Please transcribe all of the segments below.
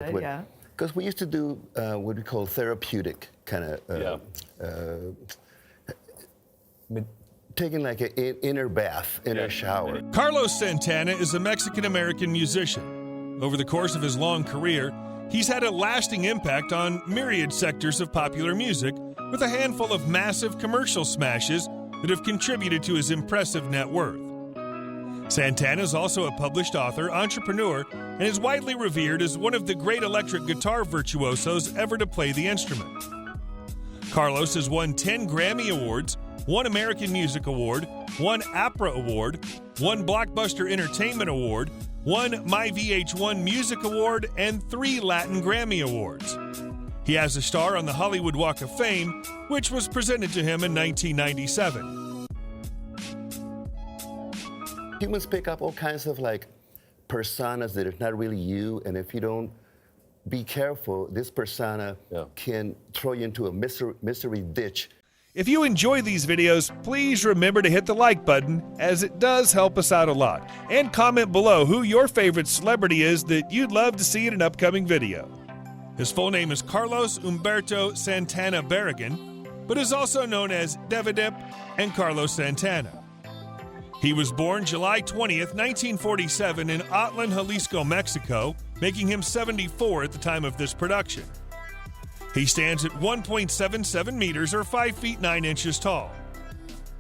Yeah. Because we used to do what we call therapeutic kind of, taking like an inner bath, inner shower. Carlos Santana is a Mexican-American musician. Over the course of his long career, he's had a lasting impact on myriad sectors of popular music, with a handful of massive commercial smashes that have contributed to his impressive net worth. Santana is also a published author, entrepreneur, and is widely revered as one of the great electric guitar virtuosos ever to play the instrument. Carlos has won 10 Grammy Awards, 1 American Music Award, 1 APRA Award, 1 Blockbuster Entertainment Award, 1 My VH1 Music Award, and 3 Latin Grammy Awards. He has a star on the Hollywood Walk of Fame, which was presented to him in 1997. Humans pick up all kinds of like personas that are not really you, and if you don't be careful, this persona can throw you into a misery ditch. If you enjoy these videos, please remember to hit the like button, as it does help us out a lot. And comment below who your favorite celebrity is that you'd love to see in an upcoming video. His full name is Carlos Humberto Santana Barragan, but is also known as Davidip and Carlos Santana. He was born July 20th, 1947 in Atlan, Jalisco, Mexico, making him 74 at the time of this production. He stands at 1.77 meters or 5 feet 9 inches tall.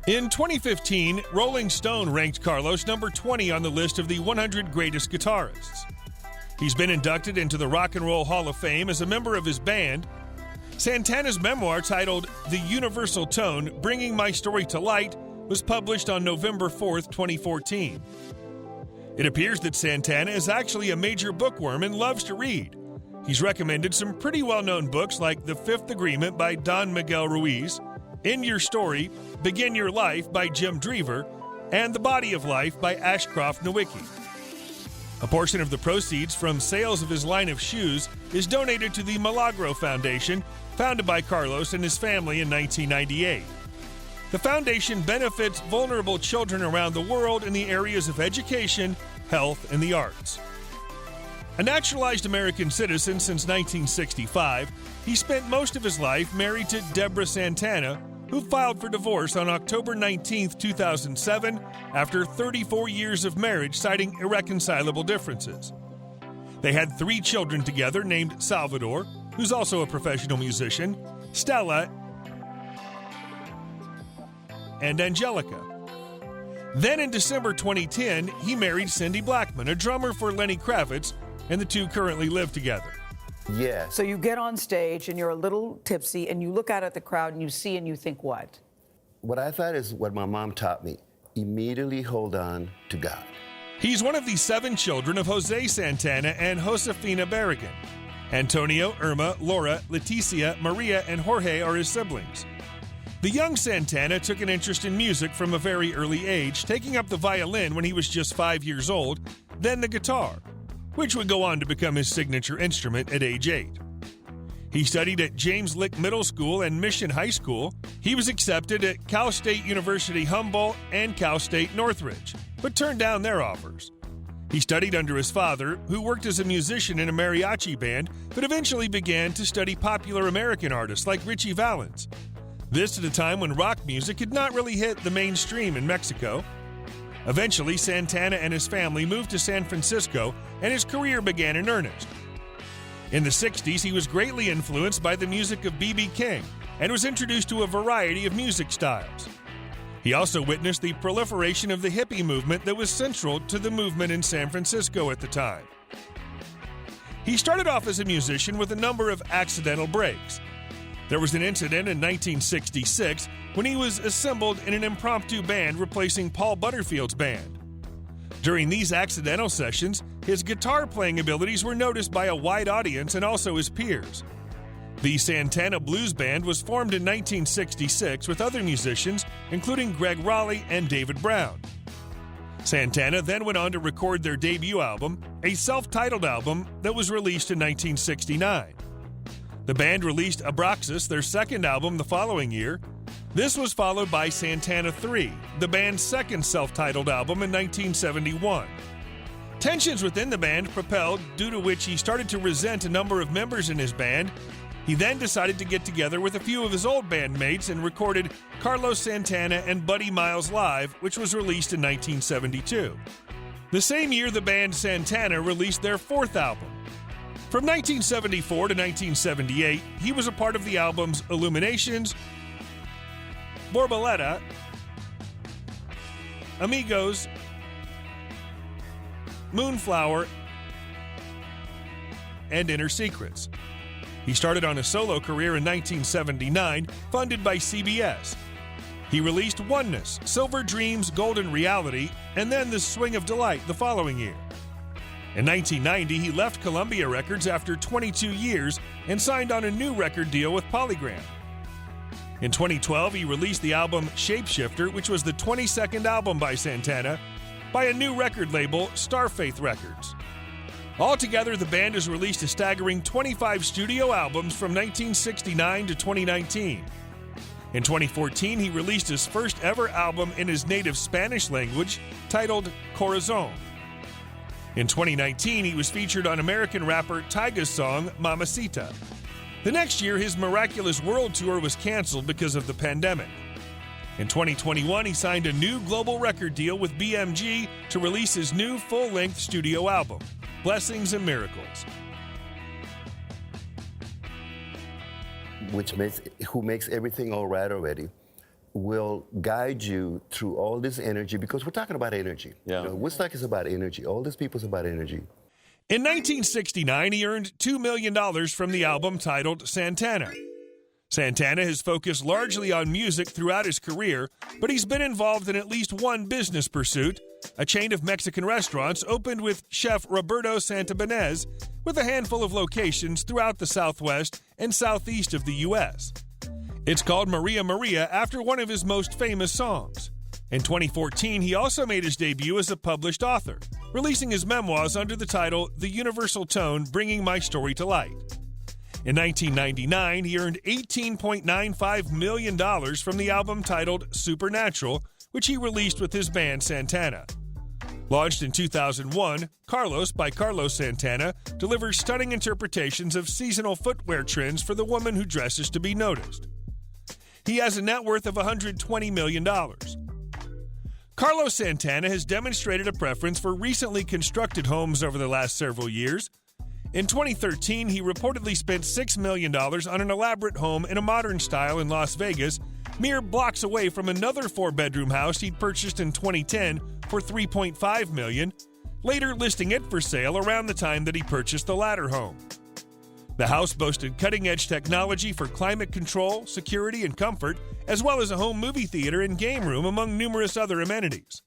In 2015, Rolling Stone ranked Carlos number 20 on the list of the 100 greatest guitarists. He's been inducted into the Rock and Roll Hall of Fame as a member of his band. Santana's memoir titled The Universal Tone, Bringing My Story to Light, was published on November 4th, 2014. It appears that Santana is actually a major bookworm and loves to read. He's recommended some pretty well-known books like The Fifth Agreement by Don Miguel Ruiz, In Your Story, Begin Your Life by Jim Drever, and The Body of Life by Ashcroft Nowicki. A portion of the proceeds from sales of his line of shoes is donated to the Milagro Foundation, founded by Carlos and his family in 1998. The foundation benefits vulnerable children around the world in the areas of education, health, and the arts. A naturalized American citizen since 1965, he spent most of his life married to Deborah Santana, who filed for divorce on October 19, 2007, after 34 years of marriage citing irreconcilable differences. They had 3 children together named Salvador, who's also a professional musician, Stella, and Angelica. Then in December 2010, he married Cindy Blackman, a drummer for Lenny Kravitz, and the two currently live together. Yeah. So you get on stage and you're a little tipsy and you look out at the crowd and you see and you think what? What I thought is what my mom taught me. Immediately hold on to God. He's one of the 7 children of Jose Santana and Josefina Barragan. Antonio, Irma, Laura, Leticia, Maria, and Jorge are his siblings. The young Santana took an interest in music from a very early age, taking up the violin when he was just 5 years old, then the guitar, which would go on to become his signature instrument at age 8. He studied at James Lick Middle School and Mission High School. He was accepted at Cal State University Humboldt and Cal State Northridge, but turned down their offers. He studied under his father, who worked as a musician in a mariachi band, but eventually began to study popular American artists like Ritchie Valens. This at a time when rock music had not really hit the mainstream in Mexico. Eventually, Santana and his family moved to San Francisco, and his career began in earnest. In the 60s, he was greatly influenced by the music of B.B. King and was introduced to a variety of music styles. He also witnessed the proliferation of the hippie movement that was central to the movement in San Francisco at the time. He started off as a musician with a number of accidental breaks. There was an incident in 1966 when he was assembled in an impromptu band replacing Paul Butterfield's band. During these accidental sessions, his guitar playing abilities were noticed by a wide audience and also his peers. The Santana Blues Band was formed in 1966 with other musicians, including Greg Raleigh and David Brown. Santana then went on to record their debut album, a self-titled album that was released in 1969. The band released Abraxas, their second album, the following year. This was followed by Santana 3, the band's second self-titled album in 1971. Tensions within the band propelled, due to which he started to resent a number of members in his band. He then decided to get together with a few of his old bandmates and recorded Carlos Santana and Buddy Miles Live, which was released in 1972. The same year, the band Santana released their fourth album. From 1974 to 1978, he was a part of the albums Illuminations, Borboleta, Amigos, Moonflower, and Inner Secrets. He started on a solo career in 1979, funded by CBS. He released Oneness, Silver Dreams, Golden Reality, and then The Swing of Delight the following year. In 1990, he left Columbia Records after 22 years and signed on a new record deal with Polygram. In 2012, he released the album Shapeshifter, which was the 22nd album by Santana, by a new record label, Starfaith Records. Altogether, the band has released a staggering 25 studio albums from 1969 to 2019. In 2014, he released his first ever album in his native Spanish language, titled Corazon. In 2019, he was featured on American rapper Tyga's song Mamacita. The next year, his Miraculous World Tour was canceled because of the pandemic. In 2021, he signed a new global record deal with BMG to release his new full-length studio album, Blessings and Miracles. Who makes everything all right already, will guide you through all this energy, because we're talking about energy. Yeah. You know, Woodstock is about energy. All these people's about energy. In 1969, he earned $2 million from the album titled Santana. Santana has focused largely on music throughout his career, but he's been involved in at least one business pursuit. A chain of Mexican restaurants opened with chef Roberto Santabanez, with a handful of locations throughout the southwest and southeast of the U.S. It's called Maria Maria after one of his most famous songs. In 2014, he also made his debut as a published author, releasing his memoirs under the title The Universal Tone: Bringing My Story to Light. In 1999, he earned $18.95 million from the album titled Supernatural, which he released with his band Santana. Launched in 2001, Carlos by Carlos Santana delivers stunning interpretations of seasonal footwear trends for the woman who dresses to be noticed. He has a net worth of $120 million. Carlos Santana has demonstrated a preference for recently constructed homes over the last several years. In 2013, he reportedly spent $6 million on an elaborate home in a modern style in Las Vegas, mere blocks away from another 4-bedroom house he'd purchased in 2010 for $3.5 million, later listing it for sale around the time that he purchased the latter home. The house boasted cutting-edge technology for climate control, security, and comfort, as well as a home movie theater and game room, among numerous other amenities.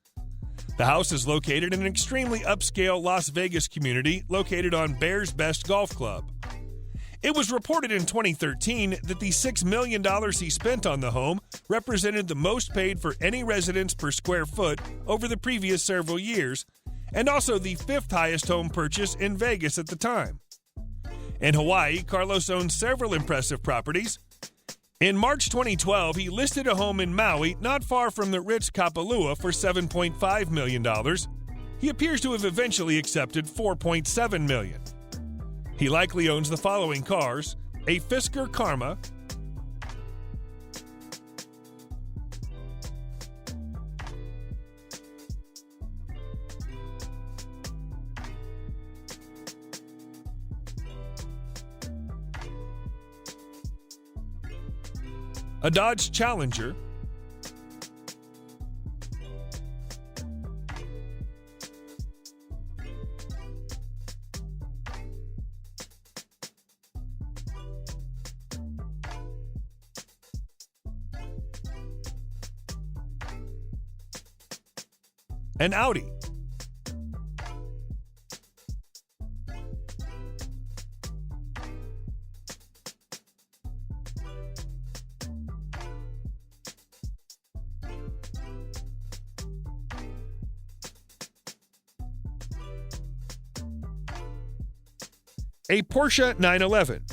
The house is located in an extremely upscale Las Vegas community located on Bears Best Golf Club. It was reported in 2013 that the $6 million he spent on the home represented the most paid for any residence per square foot over the previous several years, and also the 5th highest home purchase in Vegas at the time. In Hawaii, Carlos owns several impressive properties. In March 2012, he listed a home in Maui, not far from the Ritz Kapalua, for $7.5 million. He appears to have eventually accepted $4.7 million. He likely owns the following cars: a Fisker Karma, a Dodge Challenger, an Audi, a Porsche 911,